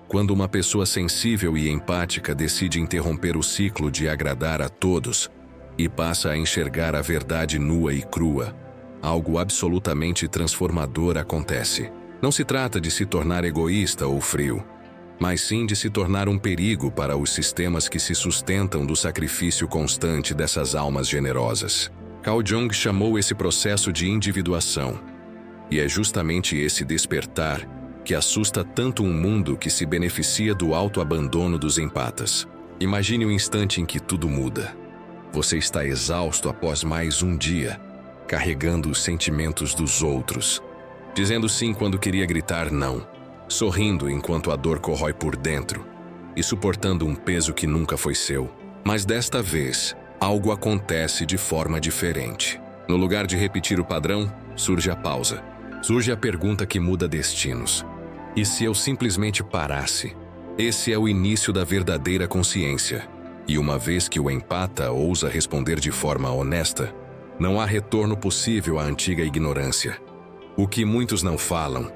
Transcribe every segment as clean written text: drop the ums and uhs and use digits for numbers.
Quando uma pessoa sensível e empática decide interromper o ciclo de agradar a todos e passa a enxergar a verdade nua e crua, algo absolutamente transformador acontece. Não se trata de se tornar egoísta ou frio, mas sim de se tornar um perigo para os sistemas que se sustentam do sacrifício constante dessas almas generosas. Carl Jung chamou esse processo de individuação, e é justamente esse despertar que assusta tanto um mundo que se beneficia do autoabandono dos empatas. Imagine o instante em que tudo muda. Você está exausto após mais um dia, carregando os sentimentos dos outros, dizendo sim quando queria gritar não, sorrindo enquanto a dor corrói por dentro e suportando um peso que nunca foi seu. Mas desta vez, algo acontece de forma diferente. No lugar de repetir o padrão, surge a pausa. Surge a pergunta que muda destinos. E se eu simplesmente parasse? Esse é o início da verdadeira consciência. E uma vez que o empata ousa responder de forma honesta, não há retorno possível à antiga ignorância. O que muitos não falam,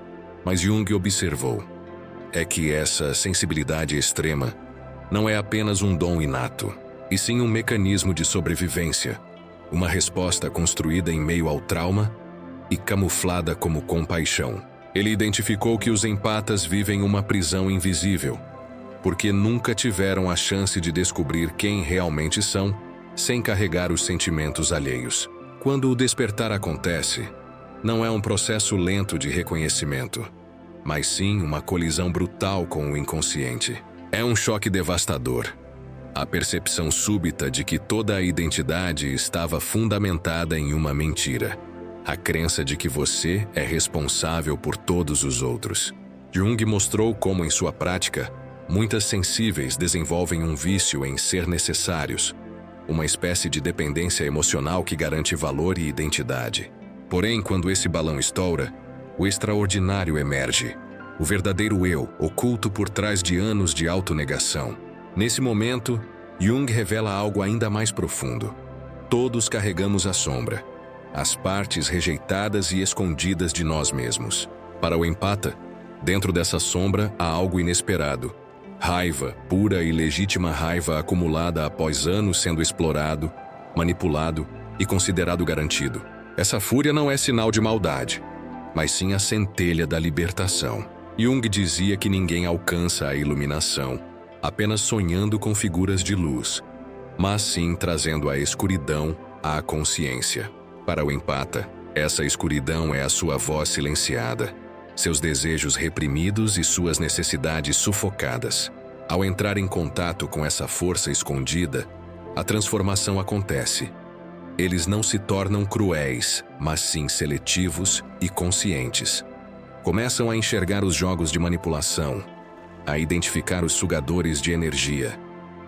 mas Jung observou, é que essa sensibilidade extrema não é apenas um dom inato, e sim um mecanismo de sobrevivência, uma resposta construída em meio ao trauma e camuflada como compaixão. Ele identificou que os empatas vivem uma prisão invisível, porque nunca tiveram a chance de descobrir quem realmente são, sem carregar os sentimentos alheios. Quando o despertar acontece, não é um processo lento de reconhecimento, mas sim uma colisão brutal com o inconsciente. É um choque devastador. A percepção súbita de que toda a identidade estava fundamentada em uma mentira. A crença de que você é responsável por todos os outros. Jung mostrou como, em sua prática, muitas sensíveis desenvolvem um vício em ser necessários, uma espécie de dependência emocional que garante valor e identidade. Porém, quando esse balão estoura, o extraordinário emerge, o verdadeiro eu, oculto por trás de anos de autonegação. Nesse momento, Jung revela algo ainda mais profundo. Todos carregamos a sombra, as partes rejeitadas e escondidas de nós mesmos. Para o empata, dentro dessa sombra há algo inesperado. Raiva, pura e legítima raiva acumulada após anos sendo explorado, manipulado e considerado garantido. Essa fúria não é sinal de maldade, mas sim a centelha da libertação. Jung dizia que ninguém alcança a iluminação apenas sonhando com figuras de luz, mas sim trazendo a escuridão à consciência. Para o empata, essa escuridão é a sua voz silenciada, seus desejos reprimidos e suas necessidades sufocadas. Ao entrar em contato com essa força escondida, a transformação acontece. Eles não se tornam cruéis, mas sim seletivos e conscientes. Começam a enxergar os jogos de manipulação, a identificar os sugadores de energia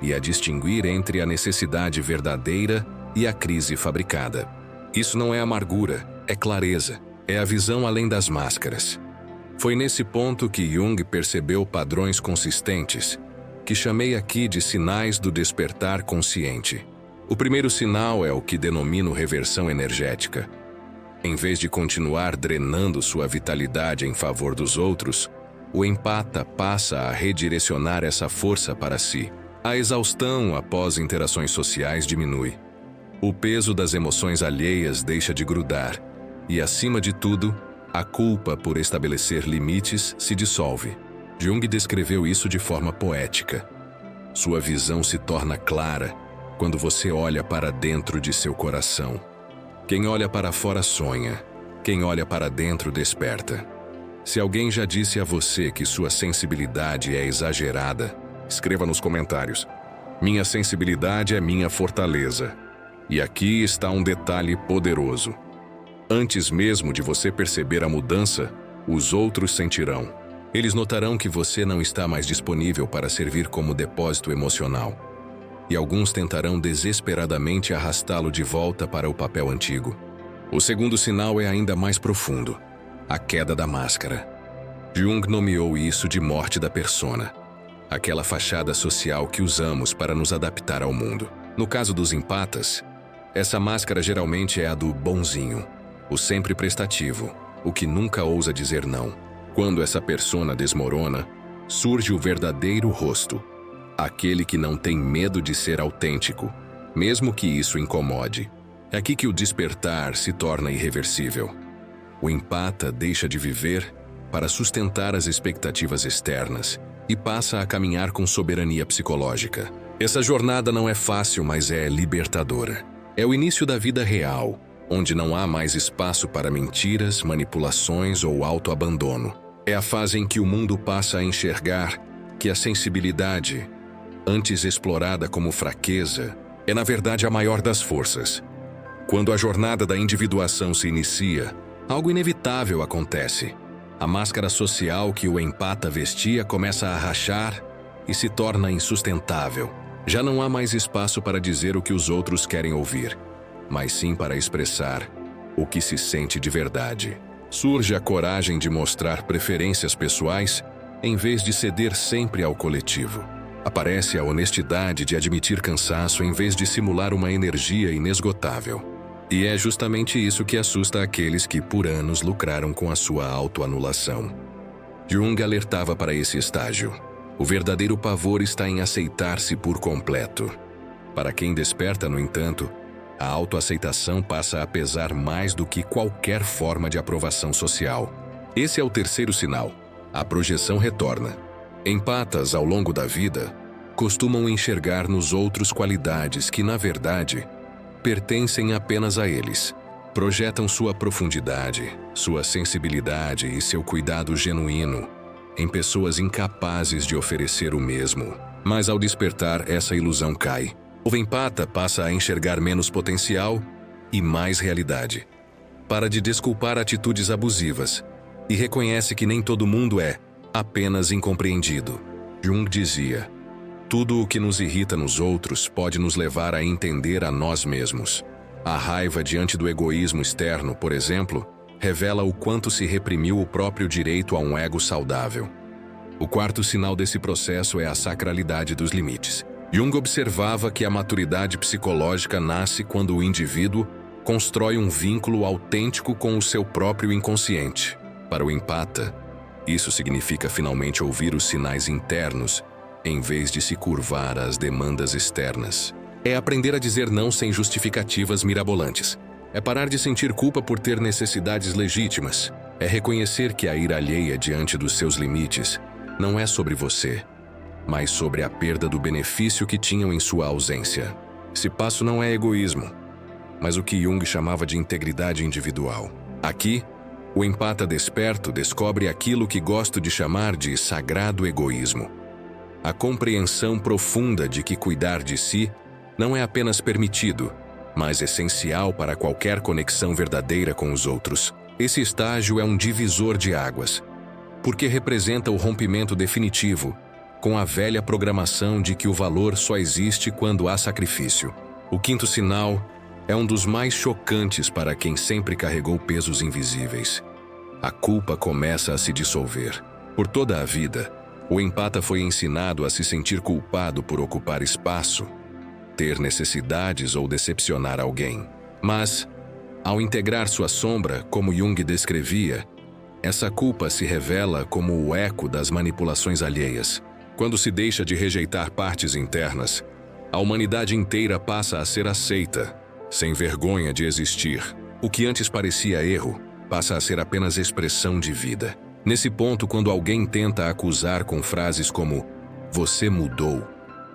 e a distinguir entre a necessidade verdadeira e a crise fabricada. Isso não é amargura, é clareza, é a visão além das máscaras. Foi nesse ponto que Jung percebeu padrões consistentes, que chamei aqui de sinais do despertar consciente. O primeiro sinal é o que denomino reversão energética. Em vez de continuar drenando sua vitalidade em favor dos outros, o empata passa a redirecionar essa força para si. A exaustão após interações sociais diminui. O peso das emoções alheias deixa de grudar e, acima de tudo, a culpa por estabelecer limites se dissolve. Jung descreveu isso de forma poética. Sua visão se torna clara quando você olha para dentro de seu coração. Quem olha para fora sonha, quem olha para dentro desperta. Se alguém já disse a você que sua sensibilidade é exagerada, escreva nos comentários. Minha sensibilidade é minha fortaleza. E aqui está um detalhe poderoso. Antes mesmo de você perceber a mudança, os outros sentirão. Eles notarão que você não está mais disponível para servir como depósito emocional. E alguns tentarão desesperadamente arrastá-lo de volta para o papel antigo. O segundo sinal é ainda mais profundo: a queda da máscara. Jung nomeou isso de morte da persona, aquela fachada social que usamos para nos adaptar ao mundo. No caso dos empatas, essa máscara geralmente é a do bonzinho, o sempre prestativo, o que nunca ousa dizer não. Quando essa persona desmorona, surge o verdadeiro rosto, aquele que não tem medo de ser autêntico, mesmo que isso incomode. É aqui que o despertar se torna irreversível. O empata deixa de viver para sustentar as expectativas externas e passa a caminhar com soberania psicológica. Essa jornada não é fácil, mas é libertadora. É o início da vida real, onde não há mais espaço para mentiras, manipulações ou autoabandono. É a fase em que o mundo passa a enxergar que a sensibilidade, antes explorada como fraqueza, é na verdade a maior das forças. Quando a jornada da individuação se inicia, algo inevitável acontece. A máscara social que o empata vestia começa a rachar e se torna insustentável. Já não há mais espaço para dizer o que os outros querem ouvir, mas sim para expressar o que se sente de verdade. Surge a coragem de mostrar preferências pessoais em vez de ceder sempre ao coletivo. Aparece a honestidade de admitir cansaço em vez de simular uma energia inesgotável. E é justamente isso que assusta aqueles que por anos lucraram com a sua autoanulação. Jung alertava para esse estágio. O verdadeiro pavor está em aceitar-se por completo. Para quem desperta, no entanto, a autoaceitação passa a pesar mais do que qualquer forma de aprovação social. Esse é o terceiro sinal. A projeção retorna. Empatas, ao longo da vida, costumam enxergar nos outros qualidades que, na verdade, pertencem apenas a eles. Projetam sua profundidade, sua sensibilidade e seu cuidado genuíno em pessoas incapazes de oferecer o mesmo. Mas ao despertar, essa ilusão cai. O empata passa a enxergar menos potencial e mais realidade. Para de desculpar atitudes abusivas e reconhece que nem todo mundo é apenas incompreendido. Jung dizia: tudo o que nos irrita nos outros pode nos levar a entender a nós mesmos. A raiva diante do egoísmo externo, por exemplo, revela o quanto se reprimiu o próprio direito a um ego saudável. O quarto sinal desse processo é a sacralidade dos limites. Jung observava que a maturidade psicológica nasce quando o indivíduo constrói um vínculo autêntico com o seu próprio inconsciente. Para o empata, isso significa finalmente ouvir os sinais internos, em vez de se curvar às demandas externas. É aprender a dizer não sem justificativas mirabolantes. É parar de sentir culpa por ter necessidades legítimas. É reconhecer que a ira alheia diante dos seus limites não é sobre você, mas sobre a perda do benefício que tinham em sua ausência. Esse passo não é egoísmo, mas o que Jung chamava de integridade individual. Aqui, o empata desperto descobre aquilo que gosto de chamar de sagrado egoísmo. A compreensão profunda de que cuidar de si não é apenas permitido, mas essencial para qualquer conexão verdadeira com os outros. Esse estágio é um divisor de águas, porque representa o rompimento definitivo com a velha programação de que o valor só existe quando há sacrifício. O quinto sinal é um dos mais chocantes para quem sempre carregou pesos invisíveis. A culpa começa a se dissolver. Por toda a vida, o empata foi ensinado a se sentir culpado por ocupar espaço, ter necessidades ou decepcionar alguém. Mas, ao integrar sua sombra, como Jung descrevia, essa culpa se revela como o eco das manipulações alheias. Quando se deixa de rejeitar partes internas, a humanidade inteira passa a ser aceita, sem vergonha de existir. O que antes parecia erro, passa a ser apenas expressão de vida. Nesse ponto, quando alguém tenta acusar com frases como "você mudou",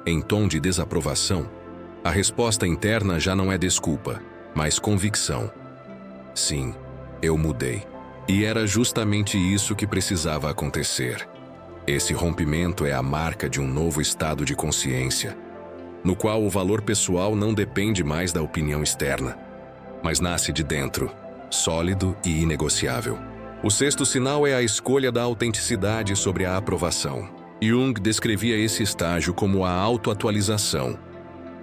em tom de desaprovação, a resposta interna já não é desculpa, mas convicção. Sim, eu mudei. E era justamente isso que precisava acontecer. Esse rompimento é a marca de um novo estado de consciência, no qual o valor pessoal não depende mais da opinião externa, mas nasce de dentro, sólido e inegociável. O sexto sinal é a escolha da autenticidade sobre a aprovação. Jung descrevia esse estágio como a autoatualização,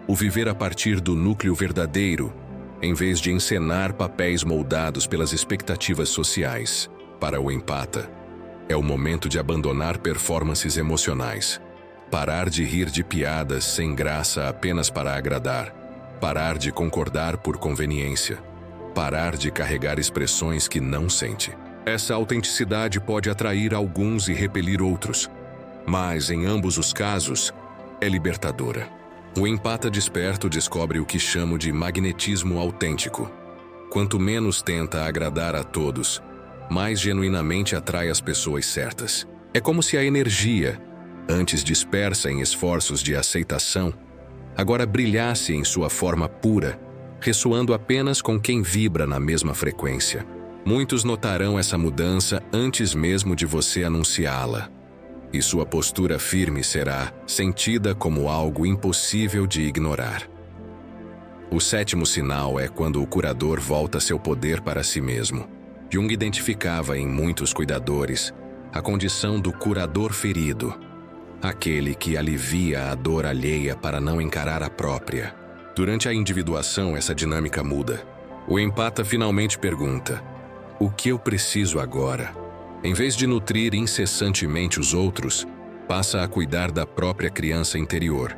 o viver a partir do núcleo verdadeiro, em vez de encenar papéis moldados pelas expectativas sociais. Para o empata, é o momento de abandonar performances emocionais, parar de rir de piadas sem graça apenas para agradar, parar de concordar por conveniência, parar de carregar expressões que não sente. Essa autenticidade pode atrair alguns e repelir outros, mas, em ambos os casos, é libertadora. O empata desperto descobre o que chamo de magnetismo autêntico. Quanto menos tenta agradar a todos, mais genuinamente atrai as pessoas certas. É como se a energia, antes dispersa em esforços de aceitação, agora brilhasse em sua forma pura, ressoando apenas com quem vibra na mesma frequência. Muitos notarão essa mudança antes mesmo de você anunciá-la, e sua postura firme será sentida como algo impossível de ignorar. O sétimo sinal é quando o curador volta seu poder para si mesmo. Jung identificava em muitos cuidadores a condição do curador ferido, aquele que alivia a dor alheia para não encarar a própria. Durante a individuação, essa dinâmica muda. O empata finalmente pergunta: o que eu preciso agora? Em vez de nutrir incessantemente os outros, passa a cuidar da própria criança interior,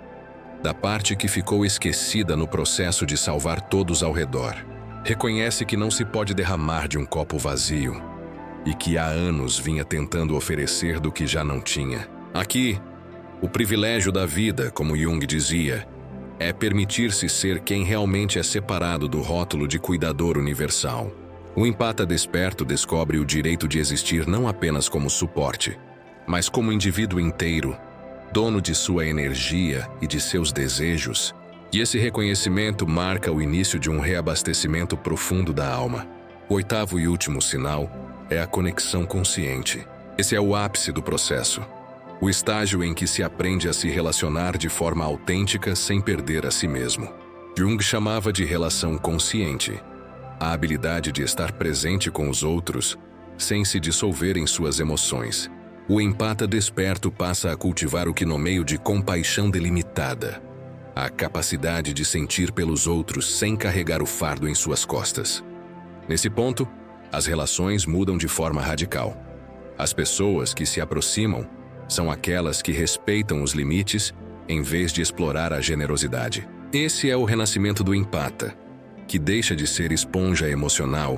da parte que ficou esquecida no processo de salvar todos ao redor. Reconhece que não se pode derramar de um copo vazio e que há anos vinha tentando oferecer do que já não tinha. Aqui, o privilégio da vida, como Jung dizia, é permitir-se ser quem realmente é separado do rótulo de cuidador universal. O empata desperto descobre o direito de existir não apenas como suporte, mas como indivíduo inteiro, dono de sua energia e de seus desejos. E esse reconhecimento marca o início de um reabastecimento profundo da alma. O oitavo e último sinal é a conexão consciente. Esse é o ápice do processo, o estágio em que se aprende a se relacionar de forma autêntica sem perder a si mesmo. Jung chamava de relação consciente, a habilidade de estar presente com os outros sem se dissolver em suas emoções. O empata desperto passa a cultivar o que nomeio de compaixão delimitada, a capacidade de sentir pelos outros sem carregar o fardo em suas costas. Nesse ponto, as relações mudam de forma radical. As pessoas que se aproximam são aquelas que respeitam os limites em vez de explorar a generosidade. Esse é o renascimento do empata, que deixa de ser esponja emocional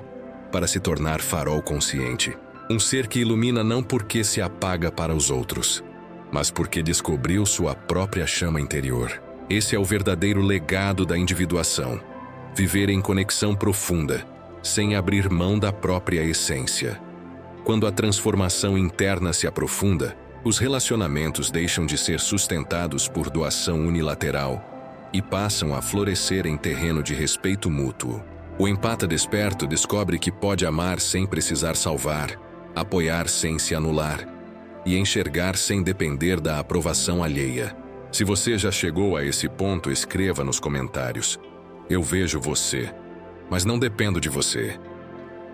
para se tornar farol consciente. Um ser que ilumina não porque se apaga para os outros, mas porque descobriu sua própria chama interior. Esse é o verdadeiro legado da individuação. Viver em conexão profunda, sem abrir mão da própria essência. Quando a transformação interna se aprofunda, os relacionamentos deixam de ser sustentados por doação unilateral e passam a florescer em terreno de respeito mútuo. O empata desperto descobre que pode amar sem precisar salvar, apoiar sem se anular e enxergar sem depender da aprovação alheia. Se você já chegou a esse ponto, escreva nos comentários: eu vejo você, mas não dependo de você.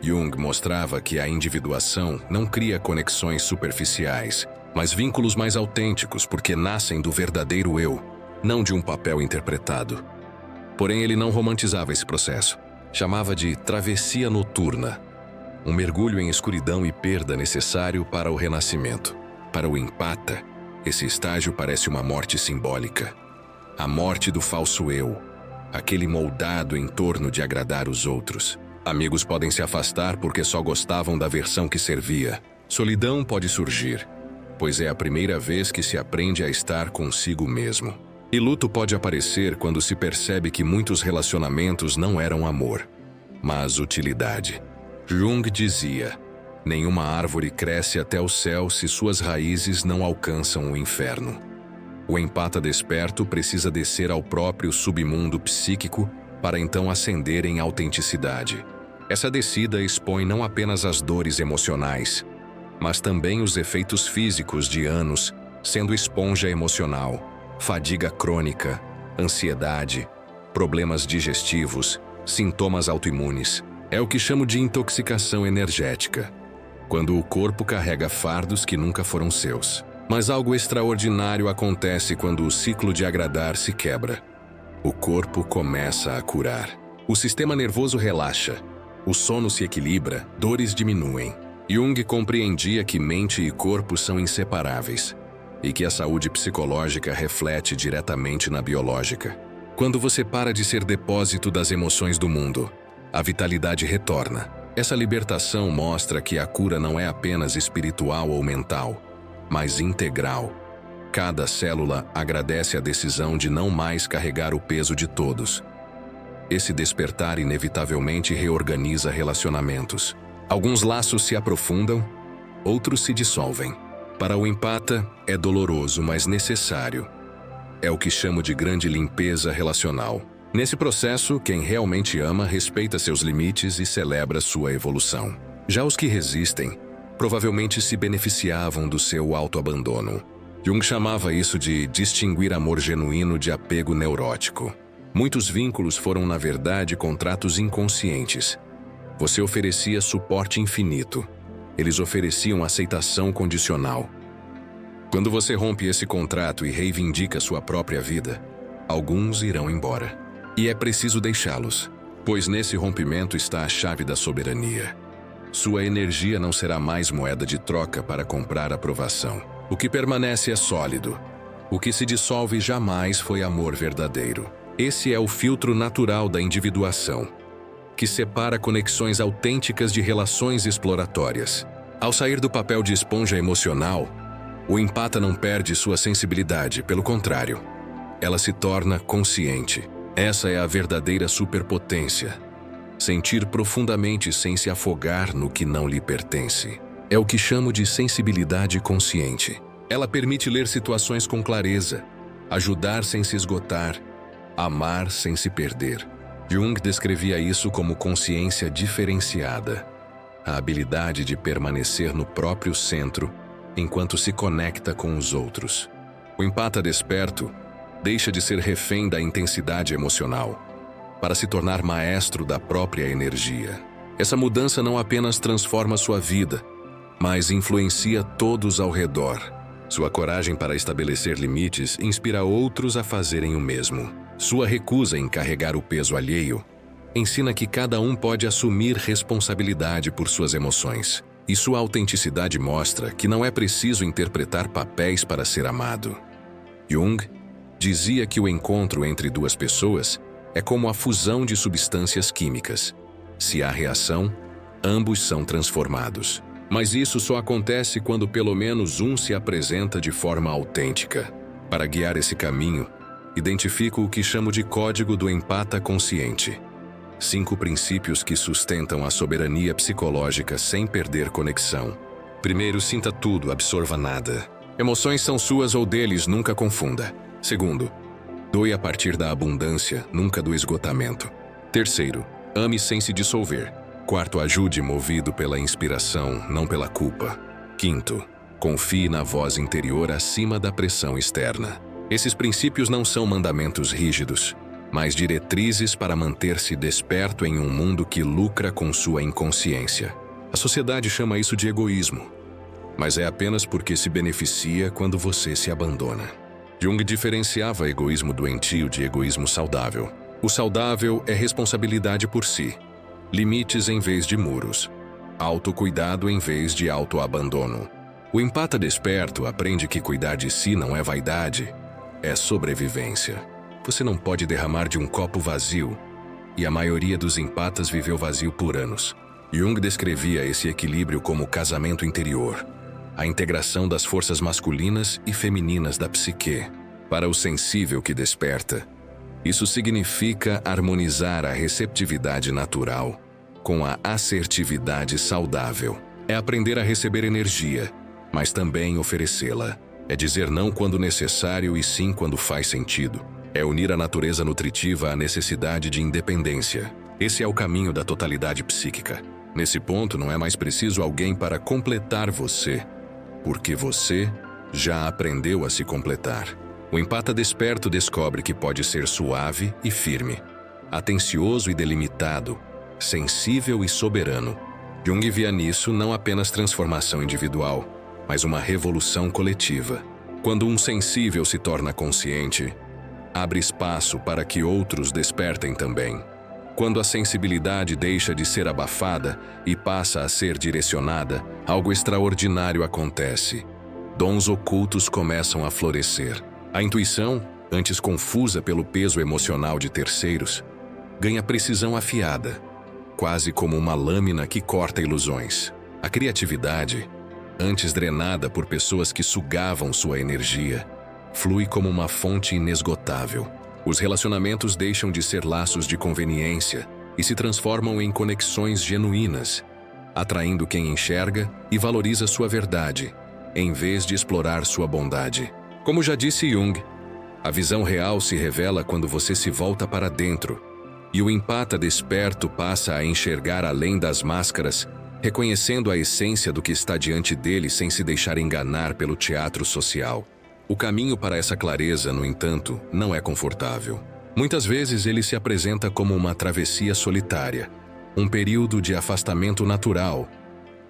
Jung mostrava que a individuação não cria conexões superficiais, mas vínculos mais autênticos porque nascem do verdadeiro eu, não de um papel interpretado. Porém, ele não romantizava esse processo. Chamava de travessia noturna, um mergulho em escuridão e perda necessário para o renascimento. Para o empata, esse estágio parece uma morte simbólica. A morte do falso eu, aquele moldado em torno de agradar os outros. Amigos podem se afastar porque só gostavam da versão que servia. Solidão pode surgir, pois é a primeira vez que se aprende a estar consigo mesmo. E luto pode aparecer quando se percebe que muitos relacionamentos não eram amor, mas utilidade. Jung dizia: nenhuma árvore cresce até o céu se suas raízes não alcançam o inferno. O empata desperto precisa descer ao próprio submundo psíquico para então ascender em autenticidade. Essa descida expõe não apenas as dores emocionais, mas também os efeitos físicos de anos sendo esponja emocional. Fadiga crônica, ansiedade, problemas digestivos, sintomas autoimunes. É o que chamo de intoxicação energética, quando o corpo carrega fardos que nunca foram seus. Mas algo extraordinário acontece quando o ciclo de agradar se quebra. O corpo começa a curar. O sistema nervoso relaxa, o sono se equilibra, dores diminuem. Jung compreendia que mente e corpo são inseparáveis, e que a saúde psicológica reflete diretamente na biológica. Quando você para de ser depósito das emoções do mundo, a vitalidade retorna. Essa libertação mostra que a cura não é apenas espiritual ou mental, mas integral. Cada célula agradece a decisão de não mais carregar o peso de todos. Esse despertar inevitavelmente reorganiza relacionamentos. Alguns laços se aprofundam, outros se dissolvem. Para o empata, é doloroso, mas necessário. É o que chamo de grande limpeza relacional. Nesse processo, quem realmente ama respeita seus limites e celebra sua evolução. Já os que resistem, provavelmente se beneficiavam do seu autoabandono. Jung chamava isso de distinguir amor genuíno de apego neurótico. Muitos vínculos foram, na verdade, contratos inconscientes. Você oferecia suporte infinito. Eles ofereciam aceitação condicional. Quando você rompe esse contrato e reivindica sua própria vida, alguns irão embora. E é preciso deixá-los, pois nesse rompimento está a chave da soberania. Sua energia não será mais moeda de troca para comprar aprovação. O que permanece é sólido. O que se dissolve jamais foi amor verdadeiro. Esse é o filtro natural da individuação, que separa conexões autênticas de relações exploratórias. Ao sair do papel de esponja emocional, o empata não perde sua sensibilidade, pelo contrário, ela se torna consciente. Essa é a verdadeira superpotência. Sentir profundamente sem se afogar no que não lhe pertence. É o que chamo de sensibilidade consciente. Ela permite ler situações com clareza, ajudar sem se esgotar, amar sem se perder. Jung descrevia isso como consciência diferenciada, a habilidade de permanecer no próprio centro enquanto se conecta com os outros. O empata desperto deixa de ser refém da intensidade emocional para se tornar maestro da própria energia. Essa mudança não apenas transforma sua vida, mas influencia todos ao redor. Sua coragem para estabelecer limites inspira outros a fazerem o mesmo. Sua recusa em carregar o peso alheio ensina que cada um pode assumir responsabilidade por suas emoções. E sua autenticidade mostra que não é preciso interpretar papéis para ser amado. Jung dizia que o encontro entre duas pessoas é como a fusão de substâncias químicas. Se há reação, ambos são transformados. Mas isso só acontece quando pelo menos um se apresenta de forma autêntica. Para guiar esse caminho, identifico o que chamo de código do empata consciente. 5 princípios que sustentam a soberania psicológica sem perder conexão. Primeiro, sinta tudo, absorva nada. Emoções são suas ou deles, nunca confunda. Segundo, doe a partir da abundância, nunca do esgotamento. Terceiro, ame sem se dissolver. Quarto, ajude movido pela inspiração, não pela culpa. Quinto, confie na voz interior acima da pressão externa. Esses princípios não são mandamentos rígidos, mas diretrizes para manter-se desperto em um mundo que lucra com sua inconsciência. A sociedade chama isso de egoísmo, mas é apenas porque se beneficia quando você se abandona. Jung diferenciava egoísmo doentio de egoísmo saudável. O saudável é responsabilidade por si, limites em vez de muros, autocuidado em vez de autoabandono. O empata desperto aprende que cuidar de si não é vaidade, é sobrevivência. Você não pode derramar de um copo vazio, e a maioria dos empatas viveu vazio por anos. Jung descrevia esse equilíbrio como casamento interior, a integração das forças masculinas e femininas da psique. Para o sensível que desperta, isso significa harmonizar a receptividade natural com a assertividade saudável. É aprender a receber energia, mas também oferecê-la. É dizer não quando necessário e sim quando faz sentido. É unir a natureza nutritiva à necessidade de independência. Esse é o caminho da totalidade psíquica. Nesse ponto, não é mais preciso alguém para completar você, porque você já aprendeu a se completar. O empata desperto descobre que pode ser suave e firme, atencioso e delimitado, sensível e soberano. Jung via nisso não apenas transformação individual, mas uma revolução coletiva. Quando um sensível se torna consciente, abre espaço para que outros despertem também. Quando a sensibilidade deixa de ser abafada e passa a ser direcionada, algo extraordinário acontece. Dons ocultos começam a florescer. A intuição, antes confusa pelo peso emocional de terceiros, ganha precisão afiada, quase como uma lâmina que corta ilusões. A criatividade, antes drenada por pessoas que sugavam sua energia, flui como uma fonte inesgotável. Os relacionamentos deixam de ser laços de conveniência e se transformam em conexões genuínas, atraindo quem enxerga e valoriza sua verdade, em vez de explorar sua bondade. Como já disse Jung, a visão real se revela quando você se volta para dentro, e o empata desperto passa a enxergar além das máscaras, reconhecendo a essência do que está diante dele sem se deixar enganar pelo teatro social. O caminho para essa clareza, no entanto, não é confortável. Muitas vezes ele se apresenta como uma travessia solitária, um período de afastamento natural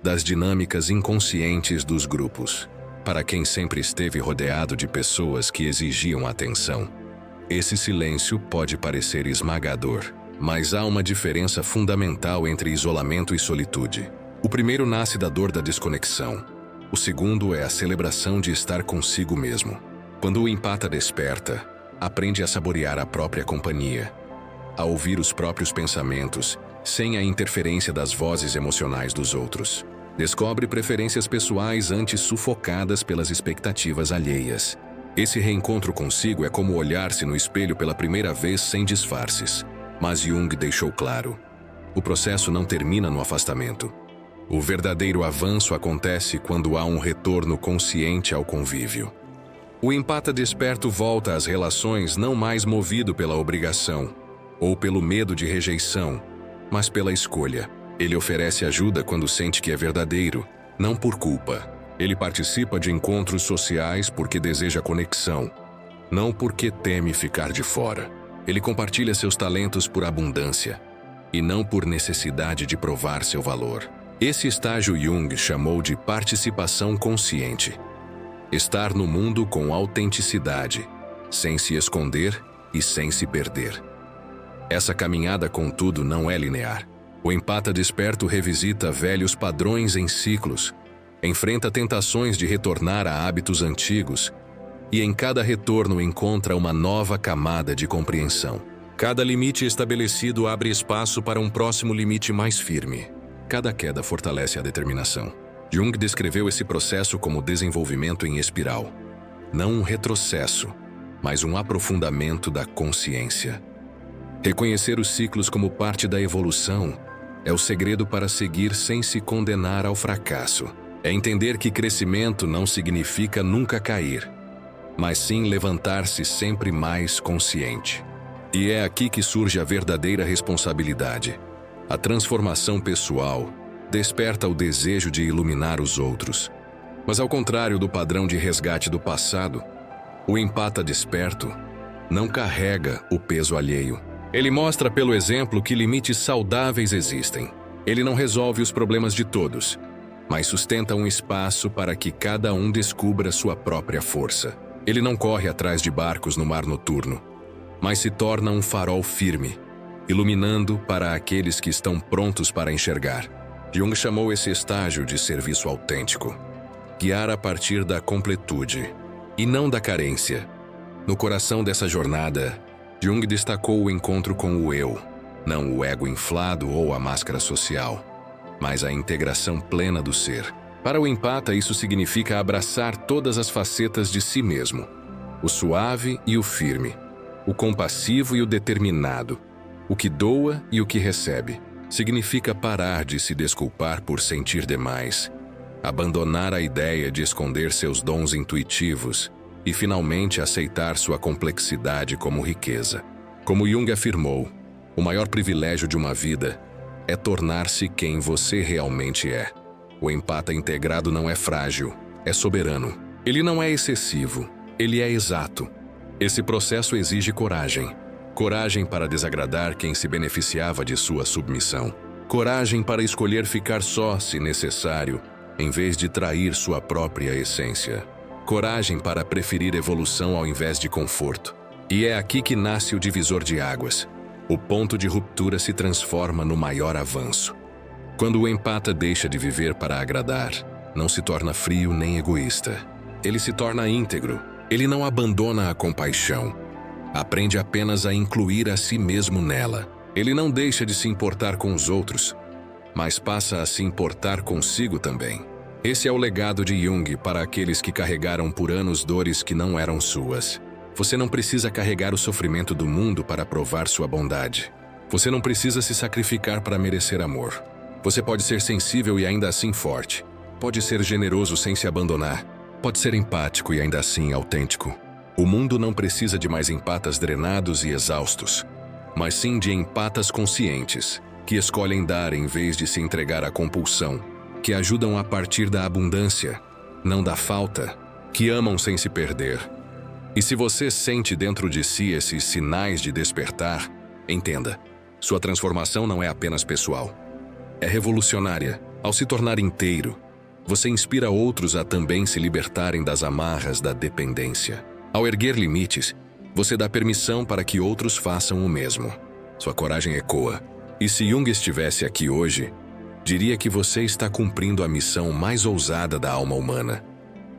das dinâmicas inconscientes dos grupos. Para quem sempre esteve rodeado de pessoas que exigiam atenção, esse silêncio pode parecer esmagador, mas há uma diferença fundamental entre isolamento e solitude. O primeiro nasce da dor da desconexão. O segundo é a celebração de estar consigo mesmo. Quando o empata desperta, aprende a saborear a própria companhia, a ouvir os próprios pensamentos, sem a interferência das vozes emocionais dos outros. Descobre preferências pessoais antes sufocadas pelas expectativas alheias. Esse reencontro consigo é como olhar-se no espelho pela primeira vez sem disfarces. Mas Jung deixou claro: o processo não termina no afastamento. O verdadeiro avanço acontece quando há um retorno consciente ao convívio. O empata desperto volta às relações não mais movido pela obrigação ou pelo medo de rejeição, mas pela escolha. Ele oferece ajuda quando sente que é verdadeiro, não por culpa. Ele participa de encontros sociais porque deseja conexão, não porque teme ficar de fora. Ele compartilha seus talentos por abundância, e não por necessidade de provar seu valor. Esse estágio Jung chamou de participação consciente. Estar no mundo com autenticidade, sem se esconder e sem se perder. Essa caminhada, contudo, não é linear. O empata desperto revisita velhos padrões em ciclos, enfrenta tentações de retornar a hábitos antigos, e em cada retorno encontra uma nova camada de compreensão. Cada limite estabelecido abre espaço para um próximo limite mais firme. Cada queda fortalece a determinação. Jung descreveu esse processo como desenvolvimento em espiral. Não um retrocesso, mas um aprofundamento da consciência. Reconhecer os ciclos como parte da evolução é o segredo para seguir sem se condenar ao fracasso. É entender que crescimento não significa nunca cair, mas sim levantar-se sempre mais consciente. E é aqui que surge a verdadeira responsabilidade. A transformação pessoal desperta o desejo de iluminar os outros. Mas ao contrário do padrão de resgate do passado, o empata desperto não carrega o peso alheio. Ele mostra pelo exemplo que limites saudáveis existem. Ele não resolve os problemas de todos, mas sustenta um espaço para que cada um descubra sua própria força. Ele não corre atrás de barcos no mar noturno, mas se torna um farol firme, iluminando para aqueles que estão prontos para enxergar. Jung chamou esse estágio de serviço autêntico. Guiar a partir da completude, e não da carência. No coração dessa jornada, Jung destacou o encontro com o eu, não o ego inflado ou a máscara social, mas a integração plena do ser. Para o empata, isso significa abraçar todas as facetas de si mesmo, o suave e o firme, o compassivo e o determinado, o que doa e o que recebe. Significa parar de se desculpar por sentir demais, abandonar a ideia de esconder seus dons intuitivos e finalmente aceitar sua complexidade como riqueza. Como Jung afirmou, o maior privilégio de uma vida é tornar-se quem você realmente é. O empata integrado não é frágil, é soberano. Ele não é excessivo, ele é exato. Esse processo exige coragem. Coragem para desagradar quem se beneficiava de sua submissão. Coragem para escolher ficar só, se necessário, em vez de trair sua própria essência. Coragem para preferir evolução ao invés de conforto. E é aqui que nasce o divisor de águas. O ponto de ruptura se transforma no maior avanço. Quando o empata deixa de viver para agradar, não se torna frio nem egoísta. Ele se torna íntegro. Ele não abandona a compaixão. Aprende apenas a incluir a si mesmo nela. Ele não deixa de se importar com os outros, mas passa a se importar consigo também. Esse é o legado de Jung para aqueles que carregaram por anos dores que não eram suas. Você não precisa carregar o sofrimento do mundo para provar sua bondade. Você não precisa se sacrificar para merecer amor. Você pode ser sensível e ainda assim forte. Pode ser generoso sem se abandonar. Pode ser empático e ainda assim autêntico. O mundo não precisa de mais empatas drenados e exaustos, mas sim de empatas conscientes, que escolhem dar em vez de se entregar à compulsão, que ajudam a partir da abundância, não da falta, que amam sem se perder. E se você sente dentro de si esses sinais de despertar, entenda, sua transformação não é apenas pessoal. É revolucionária. Ao se tornar inteiro, você inspira outros a também se libertarem das amarras da dependência. Ao erguer limites, você dá permissão para que outros façam o mesmo. Sua coragem ecoa. E se Jung estivesse aqui hoje, diria que você está cumprindo a missão mais ousada da alma humana: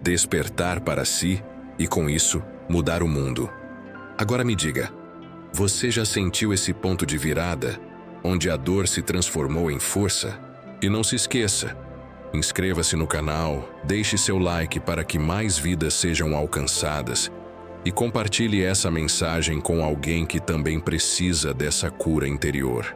despertar para si e, com isso, mudar o mundo. Agora me diga, você já sentiu esse ponto de virada, onde a dor se transformou em força? E não se esqueça, inscreva-se no canal, deixe seu like para que mais vidas sejam alcançadas e compartilhe essa mensagem com alguém que também precisa dessa cura interior.